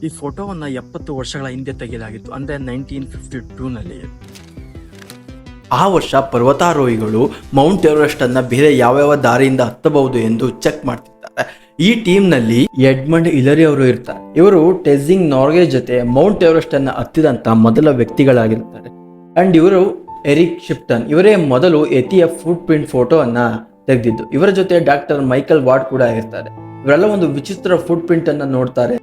ಈ ಫೋಟೋವನ್ನು 70 ವರ್ಷಗಳ ಹಿಂದೆ ತೆಗೆಯಲಾಗಿತ್ತು, ಅಂದರೆ 1952ನಲ್ಲಿ. ಆ ವರ್ಷ ಪರ್ವತಾರೋಹಿಗಳು ಮೌಂಟ್ ಎವರೆಸ್ಟ್ ಅನ್ನ ಬೇರೆ ಯಾವ್ಯಾವ ದಾರಿಯಿಂದ ಹತ್ತಬಹುದು ಎಂದು ಚೆಕ್ ಮಾಡ್ತಿರ್ತಾರೆ. ಈ ಟೀಮ್ನಲ್ಲಿ ಎಡ್ಮಂಡ್ ಹಿಲರಿ ಅವರು ಇರ್ತಾರೆ. ಇವರು ಟೆಸ್ಸಿಂಗ್ ನಾರ್ಗೆ ಜೊತೆ ಮೌಂಟ್ ಎವರೆಸ್ಟ್ ಅನ್ನ ಹತ್ತಿದಂತ ಮೊದಲ ವ್ಯಕ್ತಿಗಳಾಗಿರ್ತಾರೆ. ಅಂಡ್ ಇವರು ಎರಿಕ್ ಶಿಪ್ಟನ್, ಇವರೇ ಮೊದಲು ಯತಿಯ ಫುಟ್ ಪ್ರಿಂಟ್ ಫೋಟೋ ಅನ್ನ ತೆಗೆದಿದ್ದು. ಇವರ ಜೊತೆ ಡಾಕ್ಟರ್ ಮೈಕಲ್ ವಾರ್ಡ್ ಕೂಡ ಇರ್ತಾರೆ. ಇವರೆಲ್ಲ ಒಂದು ವಿಚಿತ್ರ ಫುಟ್ ಪ್ರಿಂಟ್ ಅನ್ನ ನೋಡ್ತಾರೆ.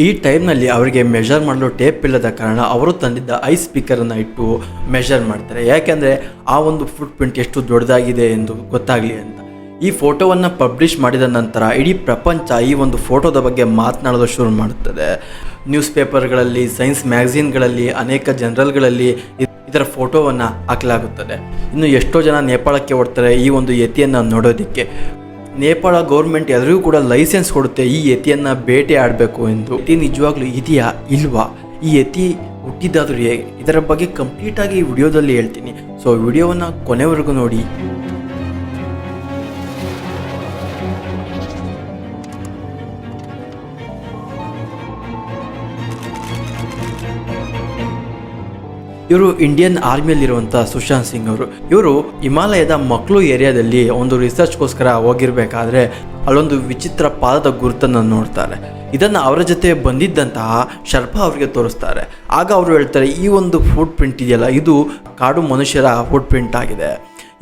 ಈ ಟೈಮ್ನಲ್ಲಿ ಅವರಿಗೆ ಮೆಷರ್ ಮಾಡಲು ಟೇಪ್ ಇಲ್ಲದ ಕಾರಣ ಅವರು ತಂದಿದ್ದ ಐಸ್ ಸ್ಪೀಕರನ್ನು ಇಟ್ಟು ಮೆಷರ್ ಮಾಡ್ತಾರೆ. ಯಾಕೆಂದರೆ ಆ ಒಂದು ಫುಟ್ ಪ್ರಿಂಟ್ ಎಷ್ಟು ದೊಡ್ಡದಾಗಿದೆ ಎಂದು ಗೊತ್ತಾಗಲಿ ಅಂತ. ಈ ಫೋಟೋವನ್ನು ಪಬ್ಲಿಷ್ ಮಾಡಿದ ನಂತರ ಇಡೀ ಪ್ರಪಂಚ ಈ ಒಂದು ಫೋಟೋದ ಬಗ್ಗೆ ಮಾತನಾಡಲು ಶುರು ಮಾಡುತ್ತದೆ. ನ್ಯೂಸ್ ಪೇಪರ್ಗಳಲ್ಲಿ, ಸೈನ್ಸ್ ಮ್ಯಾಗಝೀನ್ಗಳಲ್ಲಿ, ಅನೇಕ ಜರ್ನಲ್ಗಳಲ್ಲಿ ಇದರ ಫೋಟೋವನ್ನು ಹಾಕಲಾಗುತ್ತದೆ. ಇನ್ನು ಎಷ್ಟೋ ಜನ ನೇಪಾಳಕ್ಕೆ ಹೊಡ್ತಾರೆ ಈ ಒಂದು ಯತಿಯನ್ನು ನೋಡೋದಕ್ಕೆ. ನೇಪಾಳ ಗೌರ್ಮೆಂಟ್ ಎಲ್ಲರಿಗೂ ಕೂಡ ಲೈಸೆನ್ಸ್ ಕೊಡುತ್ತೆ ಈ ಯತಿಯನ್ನು ಬೇಟೆ ಆಡಬೇಕು ಎಂದು. ಯತಿ ನಿಜವಾಗ್ಲೂ ಇದೆಯಾ ಇಲ್ವಾ, ಈ ಯತಿ ಹುಟ್ಟಿದ್ದಾದರೂ ಹೇಗೆ, ಇದರ ಬಗ್ಗೆ ಕಂಪ್ಲೀಟಾಗಿ ಈ ವಿಡಿಯೋದಲ್ಲಿ ಹೇಳ್ತೀನಿ. ಸೊ ವಿಡಿಯೋವನ್ನು ಕೊನೆವರೆಗೂ ನೋಡಿ. ಇವರು ಇಂಡಿಯನ್ ಆರ್ಮಿಯಲ್ಲಿರುವಂಥ ಸುಶಾಂತ್ ಸಿಂಗ್ ಅವರು. ಇವರು ಹಿಮಾಲಯದ ಮಕ್ಳು ಏರಿಯಾದಲ್ಲಿ ಒಂದು ರಿಸರ್ಚ್ಗೋಸ್ಕರ ಹೋಗಿರಬೇಕಾದ್ರೆ ಅಲ್ಲೊಂದು ವಿಚಿತ್ರ ಪಾದದ ಗುರುತನ್ನು ನೋಡ್ತಾರೆ. ಇದನ್ನು ಅವರ ಜೊತೆ ಬಂದಿದ್ದಂತಹ ಶರ್ಪಾ ಅವರಿಗೆ ತೋರಿಸ್ತಾರೆ. ಆಗ ಅವರು ಹೇಳ್ತಾರೆ, ಈ ಒಂದು ಫುಟ್ ಪ್ರಿಂಟ್ ಇದೆಯಲ್ಲ, ಇದು ಕಾಡು ಮನುಷ್ಯರ ಫುಟ್ ಪ್ರಿಂಟ್ ಆಗಿದೆ,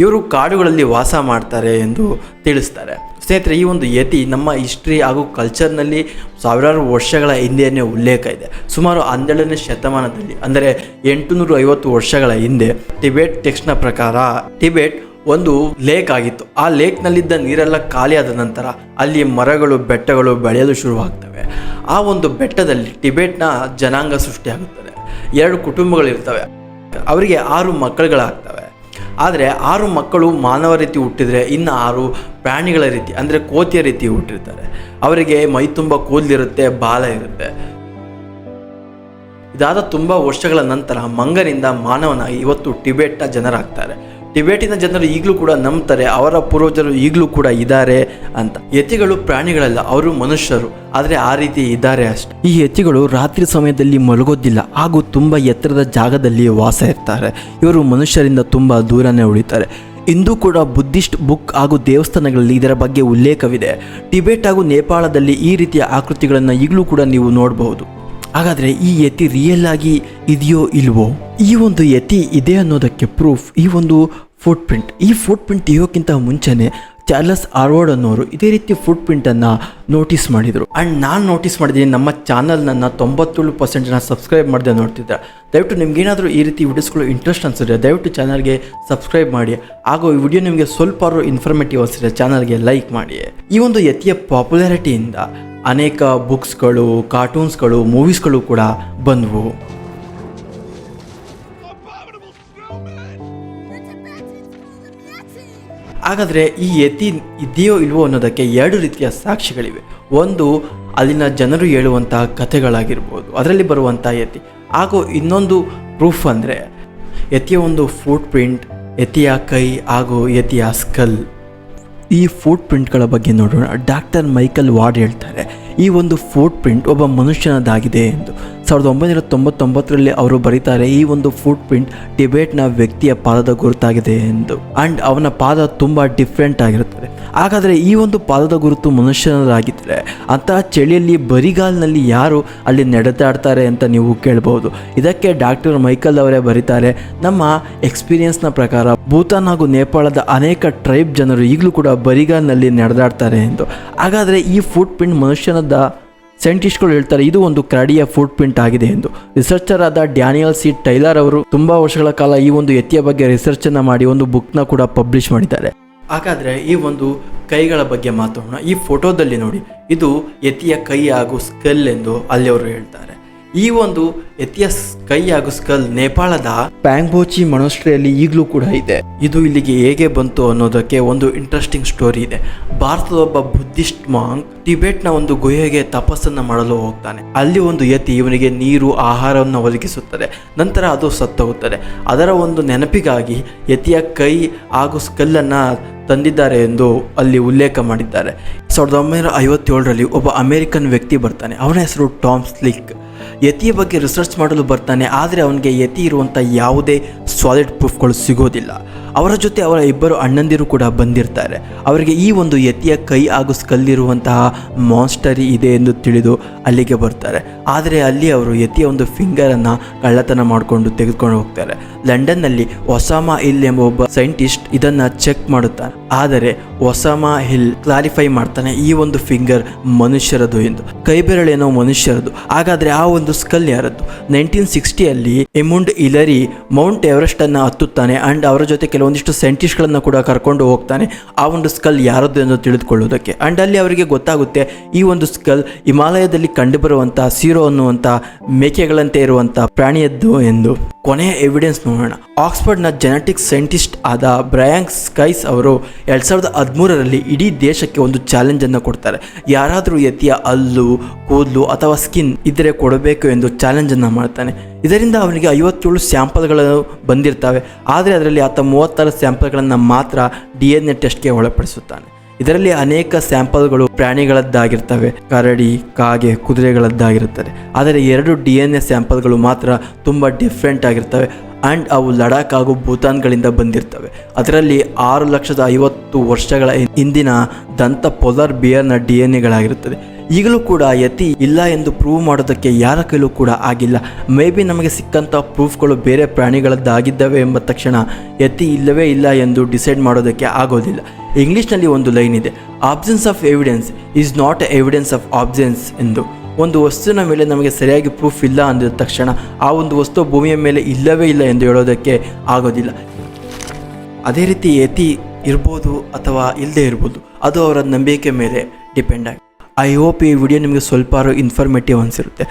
ಇವರು ಕಾಡುಗಳಲ್ಲಿ ವಾಸ ಮಾಡ್ತಾರೆ ಎಂದು ತಿಳಿಸ್ತಾರೆ. ಸ್ನೇಹಿತರೆ, ಈ ಒಂದು ಯತಿ ನಮ್ಮ ಹಿಸ್ಟ್ರಿ ಹಾಗೂ ಕಲ್ಚರ್ನಲ್ಲಿ ಸಾವಿರಾರು ವರ್ಷಗಳ ಹಿಂದೆಯೇ ಉಲ್ಲೇಖ ಇದೆ. ಸುಮಾರು 12ನೇ ಶತಮಾನದಲ್ಲಿ, ಅಂದರೆ 850 ವರ್ಷಗಳ ಹಿಂದೆ ಟಿಬೆಟ್ ಟೆಕ್ಸ್ಟ್ನ ಪ್ರಕಾರ ಟಿಬೆಟ್ ಒಂದು ಲೇಕ್ ಆಗಿತ್ತು. ಆ ಲೇಕ್ನಲ್ಲಿದ್ದ ನೀರೆಲ್ಲ ಖಾಲಿಯಾದ ನಂತರ ಅಲ್ಲಿ ಮರಗಳು, ಬೆಟ್ಟಗಳು ಬೆಳೆಯಲು ಶುರುವಾಗ್ತವೆ. ಆ ಒಂದು ಬೆಟ್ಟದಲ್ಲಿ ಟಿಬೆಟ್ನ ಜನಾಂಗ ಸೃಷ್ಟಿಯಾಗುತ್ತದೆ. 2 ಕುಟುಂಬಗಳಿರ್ತವೆ. ಅವರಿಗೆ 6 ಮಕ್ಕಳುಗಳಾಗ್ತವೆ. ಆದರೆ 6 ಮಕ್ಕಳು ಮಾನವ ರೀತಿ ಹುಟ್ಟಿದರೆ ಇನ್ನು 6 ಪ್ರಾಣಿಗಳ ರೀತಿ, ಅಂದರೆ ಕೋತಿಯ ರೀತಿ ಹುಟ್ಟಿರ್ತಾರೆ. ಅವರಿಗೆ ಮೈ ತುಂಬ ಕೂದಲಿರುತ್ತೆ, ಬಾಲ ಇರುತ್ತೆ. ಇದಾದ ತುಂಬ ವರ್ಷಗಳ ನಂತರ ಮಂಗನಿಂದ ಮಾನವನಾಗಿ ಇವತ್ತು ಟಿಬೆಟ್ನ ಜನರಾಗ್ತಾರೆ. ಟಿಬೆಟಿನ ಜನರು ಈಗಲೂ ಕೂಡ ನಂಬ್ತಾರೆ ಅವರ ಪೂರ್ವಜರು ಈಗಲೂ ಕೂಡ ಇದ್ದಾರೆ ಅಂತ. ಯತಿಗಳು ಪ್ರಾಣಿಗಳಲ್ಲ, ಅವರು ಮನುಷ್ಯರು, ಆದರೆ ಆ ರೀತಿ ಇದ್ದಾರೆ ಅಷ್ಟೆ. ಈ ಯತಿಗಳು ರಾತ್ರಿ ಸಮಯದಲ್ಲಿ ಮಲಗೋದಿಲ್ಲ ಹಾಗೂ ತುಂಬ ಎತ್ತರದ ಜಾಗದಲ್ಲಿ ವಾಸ ಇರ್ತಾರೆ. ಇವರು ಮನುಷ್ಯರಿಂದ ತುಂಬ ದೂರನೇ ಉಳಿತಾರೆ. ಇಂದು ಕೂಡ ಬುದ್ಧಿಸ್ಟ್ ಬುಕ್ ಹಾಗೂ ದೇವಸ್ಥಾನಗಳಲ್ಲಿ ಇದರ ಬಗ್ಗೆ ಉಲ್ಲೇಖವಿದೆ. ಟಿಬೆಟ್ ಹಾಗೂ ನೇಪಾಳದಲ್ಲಿ ಈ ರೀತಿಯ ಆಕೃತಿಗಳನ್ನು ಈಗಲೂ ಕೂಡ ನೀವು ನೋಡಬಹುದು. ಹಾಗಾದರೆ ಈ ಯತಿ ರಿಯಲ್ ಆಗಿ ಇದೆಯೋ ಇಲ್ವೋ? ಈ ಒಂದು ಯತಿ ಇದೆ ಅನ್ನೋದಕ್ಕೆ ಪ್ರೂಫ್ ಈ ಒಂದು ಫುಟ್ ಪ್ರಿಂಟ್. ಈ ಫುಟ್ ಪ್ರಿಂಟ್ ತೆಗೆಯೋಕ್ಕಿಂತ ಮುಂಚೆನೆ ಚಾರ್ಲಸ್ ಆರ್ವರ್ಡ್ ಅನ್ನೋರು ಇದೇ ರೀತಿ ಫುಟ್ ಪ್ರಿಂಟನ್ನು ನೋಟಿಸ್ ಮಾಡಿದರು. ಆ್ಯಂಡ್ ನಾನು ನೋಟಿಸ್ ಮಾಡಿದ್ದೀನಿ, ನಮ್ಮ ಚಾನಲ್ನನ್ನು 97% ಜನ ಸಬ್ಸ್ಕ್ರೈಬ್ ಮಾಡದೆ ನೋಡ್ತಿದ್ದಾರೆ. ದಯವಿಟ್ಟು ನಿಮ್ಗೇನಾದರೂ ಈ ರೀತಿ ವಿಡಿಯೋಸ್ಗಳು ಇಂಟ್ರೆಸ್ಟ್ ಅನಿಸಿದ್ರೆ ದಯವಿಟ್ಟು ಚಾನಲ್ಗೆ ಸಬ್ಸ್ಕ್ರೈಬ್ ಮಾಡಿ. ಹಾಗೂ ಈ ವಿಡಿಯೋ ನಿಮಗೆ ಸ್ವಲ್ಪ ಇನ್ಫಾರ್ಮೇಟಿವ್ ಅನಿಸಿದ್ರೆ ಚಾನಲ್ಗೆ ಲೈಕ್ ಮಾಡಿ. ಈ ಒಂದು ಯತಿಯ ಪಾಪ್ಯುಲಾರಿಟಿಯಿಂದ ಅನೇಕ ಬುಕ್ಸ್ಗಳು, ಕಾರ್ಟೂನ್ಸ್ಗಳು, ಮೂವೀಸ್ಗಳು ಕೂಡ ಬಂದವು. ಹಾಗಾದರೆ ಈ ಯತಿ ಇದೆಯೋ ಇಲ್ವೋ ಅನ್ನೋದಕ್ಕೆ 2 ರೀತಿಯ ಸಾಕ್ಷಿಗಳಿವೆ. ಒಂದು ಅಲ್ಲಿನ ಜನರು ಹೇಳುವಂತಹ ಕಥೆಗಳಾಗಿರ್ಬೋದು, ಅದರಲ್ಲಿ ಬರುವಂಥ ಯತಿ. ಹಾಗೂ ಇನ್ನೊಂದು ಪ್ರೂಫ್ ಅಂದರೆ ಯತಿಯ ಒಂದು ಫುಟ್ ಪ್ರಿಂಟ್, ಯತಿಯ ಕೈ ಹಾಗೂ ಯತಿಯ ಸ್ಕಲ್. ಈ ಫುಟ್ ಪ್ರಿಂಟ್ಗಳ ಬಗ್ಗೆ ನೋಡೋಣ. ಡಾಕ್ಟರ್ ಮೈಕಲ್ ವಾರ್ಡ್ ಹೇಳ್ತಾರೆ, ಈ ಒಂದು ಫುಟ್ ಪ್ರಿಂಟ್ ಒಬ್ಬ ಮನುಷ್ಯನದಾಗಿದೆ ಎಂದು. 1999ರಲ್ಲಿ ಅವರು ಬರೀತಾರೆ, ಈ ಒಂದು ಫುಟ್ ಪ್ರಿಂಟ್ ಟಿಬೆಟ್ನ ವ್ಯಕ್ತಿಯ ಪಾದದ ಗುರುತಾಗಿದೆ ಎಂದು. ಆ್ಯಂಡ್ ಅವನ ಪಾದ ತುಂಬ ಡಿಫ್ರೆಂಟ್ ಆಗಿರುತ್ತದೆ. ಹಾಗಾದರೆ ಈ ಒಂದು ಪಾದದ ಗುರುತು ಮನುಷ್ಯನದಾಗಿದ್ದರೆ ಅಂತಹ ಚಳಿಯಲ್ಲಿ ಬರಿಗಾಲಿನಲ್ಲಿ ಯಾರು ಅಲ್ಲಿ ನಡೆದಾಡ್ತಾರೆ ಅಂತ ನೀವು ಕೇಳಬಹುದು. ಇದಕ್ಕೆ ಡಾಕ್ಟರ್ ಮೈಕಲ್ ಅವರೇ ಬರೀತಾರೆ, ನಮ್ಮ ಎಕ್ಸ್ಪೀರಿಯನ್ಸ್ನ ಪ್ರಕಾರ ಭೂತಾನ್ ಹಾಗೂ ನೇಪಾಳದ ಅನೇಕ ಟ್ರೈಬ್ ಜನರು ಈಗಲೂ ಕೂಡ ಬರಿಗಾಲಿನಲ್ಲಿ ನಡೆದಾಡ್ತಾರೆ ಎಂದು. ಹಾಗಾದರೆ ಈ ಫುಟ್ ಪ್ರಿಂಟ್ ಮನುಷ್ಯನದ ಸೈಂಟಿಸ್ಟ್ಗಳು ಹೇಳ್ತಾರೆ ಇದು ಒಂದು ಕರಡಿಯ ಫುಟ್ ಪ್ರಿಂಟ್ ಆಗಿದೆ ಎಂದು. ರಿಸರ್ಚರ್ ಆದ ಡ್ಯಾನಿಯಲ್ ಸಿ ಟೈಲರ್ ಅವರು ತುಂಬ ವರ್ಷಗಳ ಕಾಲ ಈ ಒಂದು ಯತಿಯ ಬಗ್ಗೆ ರಿಸರ್ಚನ್ನು ಮಾಡಿ ಒಂದು ಬುಕ್ನ ಕೂಡ ಪಬ್ಲಿಷ್ ಮಾಡಿದ್ದಾರೆ. ಹಾಗಾದರೆ ಈ ಒಂದು ಕೈಗಳ ಬಗ್ಗೆ ಮಾತಾಡೋಣ. ಈ ಫೋಟೋದಲ್ಲಿ ನೋಡಿ, ಇದು ಯತಿಯ ಕೈ ಹಾಗೂ ಸ್ಕಲ್ ಎಂದು ಅಲ್ಲಿ ಅವರು ಹೇಳ್ತಾರೆ. ಈ ಒಂದು ಯತಿಯ ಕೈ ಹಾಗೂ ಸ್ಕಲ್ ನೇಪಾಳದ ಪ್ಯಾಂಗ್ಬೋಚಿ ಮೊನಾಸ್ಟ್ರಿಯಲ್ಲಿ ಈಗಲೂ ಕೂಡ ಇದೆ. ಇದು ಇಲ್ಲಿಗೆ ಹೇಗೆ ಬಂತು ಅನ್ನೋದಕ್ಕೆ ಒಂದು ಇಂಟ್ರೆಸ್ಟಿಂಗ್ ಸ್ಟೋರಿ ಇದೆ. ಭಾರತದ ಒಬ್ಬ ಬುದ್ಧಿಸ್ಟ್ ಮಾಂಗ್ ಟಿಬೆಟ್ನ ಒಂದು ಗುಹೆಗೆ ತಪಸ್ಸನ್ನು ಮಾಡಲು ಹೋಗ್ತಾನೆ. ಅಲ್ಲಿ ಒಂದು ಯತಿ ಇವನಿಗೆ ನೀರು ಆಹಾರವನ್ನು ಒದಗಿಸುತ್ತದೆ. ನಂತರ ಅದು ಸತ್ತೋಗುತ್ತದೆ. ಅದರ ಒಂದು ನೆನಪಿಗಾಗಿ ಯತಿಯ ಕೈ ಹಾಗೂ ಸ್ಕಲ್ಲನ್ನು ತಂದಿದ್ದಾರೆ ಎಂದು ಅಲ್ಲಿ ಉಲ್ಲೇಖ ಮಾಡಿದ್ದಾರೆ. 1957ರಲ್ಲಿ ಒಬ್ಬ ಅಮೆರಿಕನ್ ವ್ಯಕ್ತಿ ಬರ್ತಾನೆ. ಅವನ ಹೆಸರು ಟಾಮ್ ಸ್ಲಿಕ್. ಯತಿಯ ಬಗ್ಗೆ ರಿಸರ್ಚ್ ಮಾಡಲು ಬರ್ತಾನೆ. ಆದರೆ ಅವನಿಗೆ ಯತಿ ಇರುವಂಥ ಯಾವುದೇ ಸಾಲಿಡ್ ಪ್ರೂಫ್ಗಳು ಸಿಗೋದಿಲ್ಲ. ಅವರ ಜೊತೆ ಅವರ ಇಬ್ಬರು ಅಣ್ಣಂದಿರು ಕೂಡ ಬಂದಿರ್ತಾರೆ. ಅವರಿಗೆ ಈ ಒಂದು ಯತಿಯ ಕೈ ಹಾಗೂ ಸ್ಕಲ್ಲಿರುವಂತಹ ಮಾನ್ಸ್ಟರಿ ಇದೆ ಎಂದು ತಿಳಿದು ಅಲ್ಲಿಗೆ ಬರ್ತಾರೆ. ಆದರೆ ಅಲ್ಲಿ ಅವರು ಯತಿಯ ಒಂದು ಫಿಂಗರನ್ನು ಕಳ್ಳತನ ಮಾಡಿಕೊಂಡು ತೆಗೆದುಕೊಂಡು ಹೋಗ್ತಾರೆ. ಲಂಡನ್ನಲ್ಲಿ ಒಸಾಮಾ ಹಿಲ್ ಎಂಬ ಒಬ್ಬ ಸೈಂಟಿಸ್ಟ್ ಇದನ್ನು ಚೆಕ್ ಮಾಡುತ್ತಾನೆ. ಆದರೆ ಒಸಾಮಾ ಹಿಲ್ ಕ್ಲಾರಿಫೈ ಮಾಡ್ತಾನೆ ಈ ಒಂದು ಫಿಂಗರ್ ಮನುಷ್ಯರದು ಎಂದು. ಕೈ ಬೆರಳೇನೋ ಮನುಷ್ಯರದು. ಹಾಗಾದರೆ ಆ ಒಂದು ಸ್ಕಲ್ ಯಾರದ್ದು? 1960ಯಲ್ಲಿ ಎಮುಂಡ್ ಹಿಲರಿ ಮೌಂಟ್ ಎವರೆಸ್ಟ್ ಅನ್ನು ಹತ್ತುತ್ತಾನೆ. ಅಂಡ್ ಅವರ ಜೊತೆ ಕೆಲವೊಂದಿಷ್ಟು ಸೈಂಟಿಸ್ಟ್ಗಳನ್ನು ಕೂಡ ಕರ್ಕೊಂಡು ಹೋಗ್ತಾನೆ ಆ ಒಂದು ಸ್ಕಲ್ ಯಾರದ್ದು ಎಂದು ತಿಳಿದುಕೊಳ್ಳುವುದಕ್ಕೆ. ಅಂಡ್ ಅಲ್ಲಿ ಅವರಿಗೆ ಗೊತ್ತಾಗುತ್ತೆ ಈ ಒಂದು ಸ್ಕಲ್ ಹಿಮಾಲಯದಲ್ಲಿ ಕಂಡುಬರುವಂಥ ಸೀರೋ ಅನ್ನುವಂಥ ಮೇಕೆಗಳಂತೆ ಇರುವಂಥ ಪ್ರಾಣಿಯದ್ದು ಎಂದು. ಕೊನೆಯ ಎವಿಡೆನ್ಸ್ ನೋಡೋಣ. ಆಕ್ಸ್ಫರ್ಡ್ನ ಜೆನೆಟಿಕ್ಸ್ ಸೈಂಟಿಸ್ಟ್ ಆದ ಬ್ರಯಾನ್ ಸ್ಕೈಸ್ ಅವರು 2013ರಲ್ಲಿ ಇಡೀ ದೇಶಕ್ಕೆ ಒಂದು ಚಾಲೆಂಜನ್ನು ಕೊಡ್ತಾರೆ. ಯಾರಾದರೂ ಯತಿಯ ಹಲ್ಲು, ಕೂದಲು ಅಥವಾ ಸ್ಕಿನ್ ಇದ್ದರೆ ಕೊಡಬೇಕು ಎಂದು ಚಾಲೆಂಜನ್ನು ಮಾಡ್ತಾನೆ. ಇದರಿಂದ ಅವನಿಗೆ 57 ಸ್ಯಾಂಪಲ್ಗಳು ಬಂದಿರ್ತವೆ. ಆದರೆ ಅದರಲ್ಲಿ ಆತ 36 ಸ್ಯಾಂಪಲ್ಗಳನ್ನು ಮಾತ್ರ DNA ಟೆಸ್ಟ್ಗೆ ಒಳಪಡಿಸುತ್ತಾನೆ. ಇದರಲ್ಲಿ ಅನೇಕ ಸ್ಯಾಂಪಲ್ಗಳು ಪ್ರಾಣಿಗಳದ್ದಾಗಿರ್ತವೆ. ಕರಡಿ, ಕಾಗೆ, ಕುದುರೆಗಳದ್ದಾಗಿರುತ್ತದೆ. ಆದರೆ 2 DNA ಸ್ಯಾಂಪಲ್ಗಳು ಮಾತ್ರ ತುಂಬ ಡಿಫ್ರೆಂಟ್ ಆಗಿರ್ತವೆ. ಆ್ಯಂಡ್ ಅವು ಲಡಾಖ್ ಹಾಗೂ ಭೂತಾನ್ಗಳಿಂದ ಬಂದಿರ್ತವೆ. ಅದರಲ್ಲಿ 6,50,000 ವರ್ಷಗಳ ಹಿಂದಿನ ದಂತ ಪೊಲಾರ್ ಬಿಯರ್ನ DNAಗಳಾಗಿರುತ್ತದೆ. ಈಗಲೂ ಕೂಡ ಯತಿ ಇಲ್ಲ ಎಂದು ಪ್ರೂವ್ ಮಾಡೋದಕ್ಕೆ ಯಾರ ಕೈಲೂ ಕೂಡ ಆಗಿಲ್ಲ. ಮೇ ಬಿ ನಮಗೆ ಸಿಕ್ಕಂಥ ಪ್ರೂಫ್ಗಳು ಬೇರೆ ಪ್ರಾಣಿಗಳದ್ದಾಗಿದ್ದಾವೆ ಎಂಬ ತಕ್ಷಣ ಯತಿ ಇಲ್ಲವೇ ಇಲ್ಲ ಎಂದು ಡಿಸೈಡ್ ಮಾಡೋದಕ್ಕೆ ಆಗೋದಿಲ್ಲ. ಇಂಗ್ಲೀಷ್ನಲ್ಲಿ ಒಂದು ಲೈನ್ ಇದೆ, absence of evidence is not evidence of absence ಎಂದು. ಒಂದು ವಸ್ತುವಿನ ಮೇಲೆ ನಮಗೆ ಸರಿಯಾಗಿ ಪ್ರೂಫ್ ಇಲ್ಲ ಅಂದಿದ ತಕ್ಷಣ ಆ ಒಂದು ವಸ್ತು ಭೂಮಿಯ ಮೇಲೆ ಇಲ್ಲವೇ ಇಲ್ಲ ಎಂದು ಹೇಳೋದಕ್ಕೆ ಆಗೋದಿಲ್ಲ. ಅದೇ ರೀತಿ ಯತಿ ಇರ್ಬೋದು ಅಥವಾ ಇಲ್ಲದೆ ಇರ್ಬೋದು, ಅದು ಅವರ ನಂಬಿಕೆ ಮೇಲೆ ಡಿಪೆಂಡ್ ಆಗಿ. ಐ ಹೋಪ್ ಈ ವಿಡಿಯೋ ನಿಮಗೆ ಸ್ವಲ್ಪ ಇನ್ಫಾರ್ಮೇಟಿವ್ ಅನಿಸಿರುತ್ತೆ.